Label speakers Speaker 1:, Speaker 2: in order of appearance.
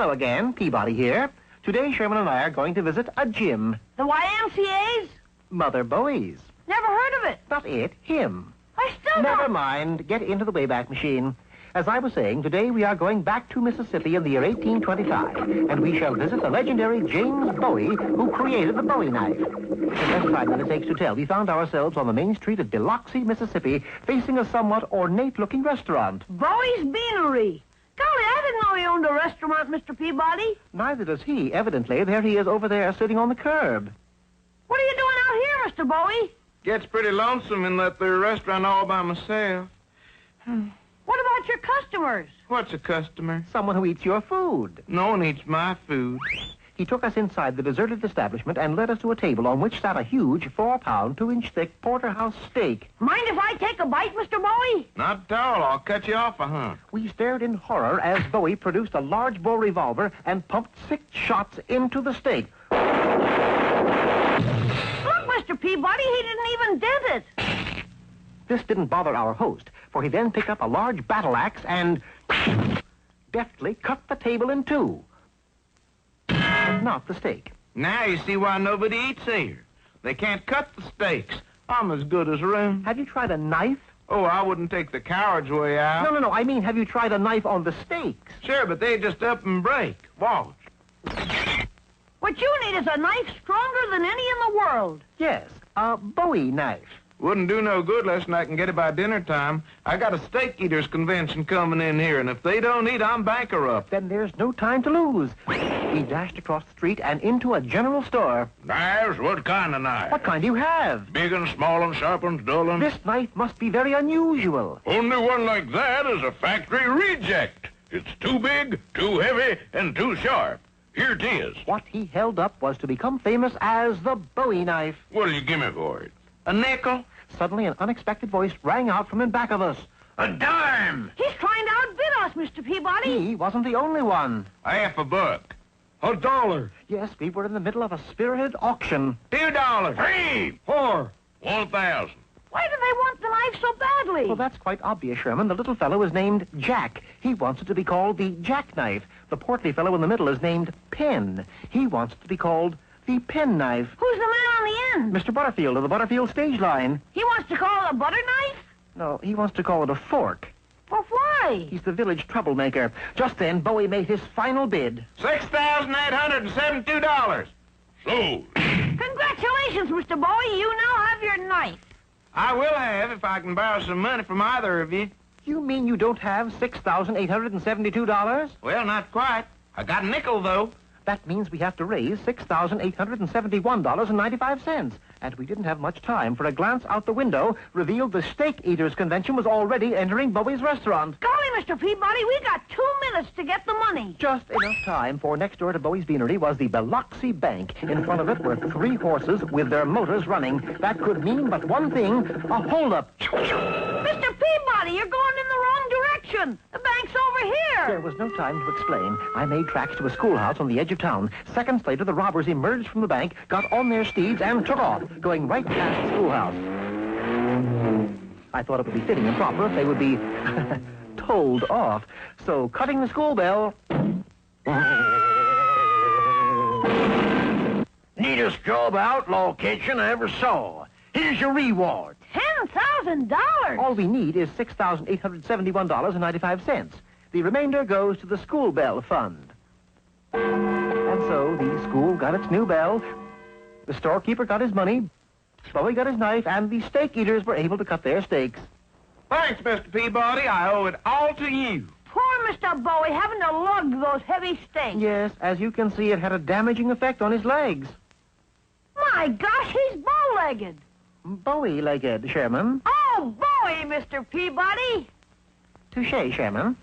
Speaker 1: Hello again, Peabody here. Today, Sherman and I are going to visit a gym.
Speaker 2: The YMCA's?
Speaker 1: Mother Bowie's.
Speaker 2: Never heard of it.
Speaker 1: Not it, him.
Speaker 2: I still
Speaker 1: Never
Speaker 2: don't...
Speaker 1: mind. Get into the Wayback Machine. As I was saying, today we are going back to Mississippi in the year 1825, and we shall visit the legendary James-Bowee, who created the Bowie knife. In less time than it takes to tell, we found ourselves on the main street at Biloxi, Mississippi, facing a somewhat ornate-looking restaurant.
Speaker 2: Bowie's Beanery. Golly, I didn't know he owned a restaurant, Mr. Peabody.
Speaker 1: Neither does he, evidently. There he is over there, sitting on the curb.
Speaker 2: What are you doing out here, Mr. Bowie?
Speaker 3: Gets pretty lonesome in that there restaurant all by myself.
Speaker 2: What about your customers?
Speaker 3: What's a customer?
Speaker 1: Someone who eats your food.
Speaker 3: No one eats my food.
Speaker 1: He took us inside the deserted establishment and led us to a table on which sat a huge 4-pound, 2-inch thick porterhouse steak.
Speaker 2: Mind if I take a bite, Mr. Bowie?
Speaker 3: Not at all. I'll cut you off a hunk.
Speaker 1: We stared in horror as Bowie produced a large bore revolver and pumped 6 shots into the steak.
Speaker 2: Look, Mr. Peabody, he didn't even dent it.
Speaker 1: This didn't bother our host, for he then picked up a large battle axe and deftly cut the table in two. But not the steak.
Speaker 3: Now you see why nobody eats here. They can't cut the steaks. I'm as good as room.
Speaker 1: Have you tried a knife?
Speaker 3: Oh, I wouldn't take the coward's way out.
Speaker 1: No. I mean, have you tried a knife on the steaks?
Speaker 3: Sure, but they just up and break. Watch.
Speaker 2: What you need is a knife stronger than any in the world.
Speaker 1: Yes, a Bowie knife.
Speaker 3: Wouldn't do no good less than I can get it by dinner time. I got a steak eaters convention coming in here, and if they don't eat, I'm bankrupt.
Speaker 1: Then there's no time to lose. We dashed across the street and into a general store.
Speaker 4: Knives? What kind of knife?
Speaker 1: What kind do you have?
Speaker 4: Big and small and sharp and dull and...
Speaker 1: This knife must be very unusual.
Speaker 4: Only one like that is a factory reject. It's too big, too heavy, and too sharp. Here it is.
Speaker 1: What he held up was to become famous as the Bowie knife.
Speaker 4: What'll you give me for it?
Speaker 3: A nickel?
Speaker 1: Suddenly, an unexpected voice rang out from in back of us.
Speaker 4: A dime!
Speaker 2: He's trying to outbid us, Mr. Peabody.
Speaker 1: He wasn't the only one.
Speaker 3: Half a buck.
Speaker 4: $1.
Speaker 1: Yes, we were in the middle of a spirited auction.
Speaker 3: $2.
Speaker 4: 3.
Speaker 3: 4.
Speaker 4: 1,000.
Speaker 2: Why do they want the knife so badly?
Speaker 1: Well, that's quite obvious, Sherman. The little fellow is named Jack. He wants it to be called the jackknife. The portly fellow in the middle is named Pen. He wants it to be called the penknife.
Speaker 2: Who's the man on the end?
Speaker 1: Mr. Butterfield of the Butterfield stage line.
Speaker 2: He wants to call it a butter knife?
Speaker 1: No, he wants to call it a fork.
Speaker 2: Well, why?
Speaker 1: He's the village troublemaker. Just then, Bowie made his final bid.
Speaker 3: $6,872.
Speaker 4: Sold.
Speaker 2: Congratulations, Mr. Bowie. You now have your knife.
Speaker 3: I will have if I can borrow some money from either of you.
Speaker 1: You mean you don't have $6,872?
Speaker 3: Well, not quite. I got a nickel, though.
Speaker 1: That means we have to raise $6,871.95. And we didn't have much time, for a glance out the window revealed the Steak Eaters Convention was already entering Bowie's restaurant.
Speaker 2: Golly, Mr. Peabody, we got 2 minutes to get the money.
Speaker 1: Just enough time, for next door to Bowie's Beanery was the Biloxi Bank. In front of it were 3 horses with their motors running. That could mean but one thing, a holdup.
Speaker 2: Mr. Peabody, you're going in the wrong direction. The bank's over here.
Speaker 1: There was no time to explain. I made tracks to a schoolhouse on the edge of town. Seconds later, the robbers emerged from the bank, got on their steeds, and took off, going right past the schoolhouse. I thought it would be fitting and proper if they would be told off. So, cutting the school bell...
Speaker 4: Neatest job outlaw catching I ever saw. Here's your reward.
Speaker 2: $10,000.
Speaker 1: All we need is $6,871.95. The remainder goes to the school bell fund. And so the school got its new bell, the storekeeper got his money, Bowie got his knife, and the steak eaters were able to cut their steaks.
Speaker 3: Thanks, Mr. Peabody. I owe it all to you.
Speaker 2: Poor Mr. Bowie having to lug those heavy steaks.
Speaker 1: Yes, as you can see, it had a damaging effect on his legs.
Speaker 2: My gosh, he's bow-legged.
Speaker 1: Bowie-legged, Sherman.
Speaker 2: Oh, Bowie, Mr. Peabody.
Speaker 1: Touché, Sherman.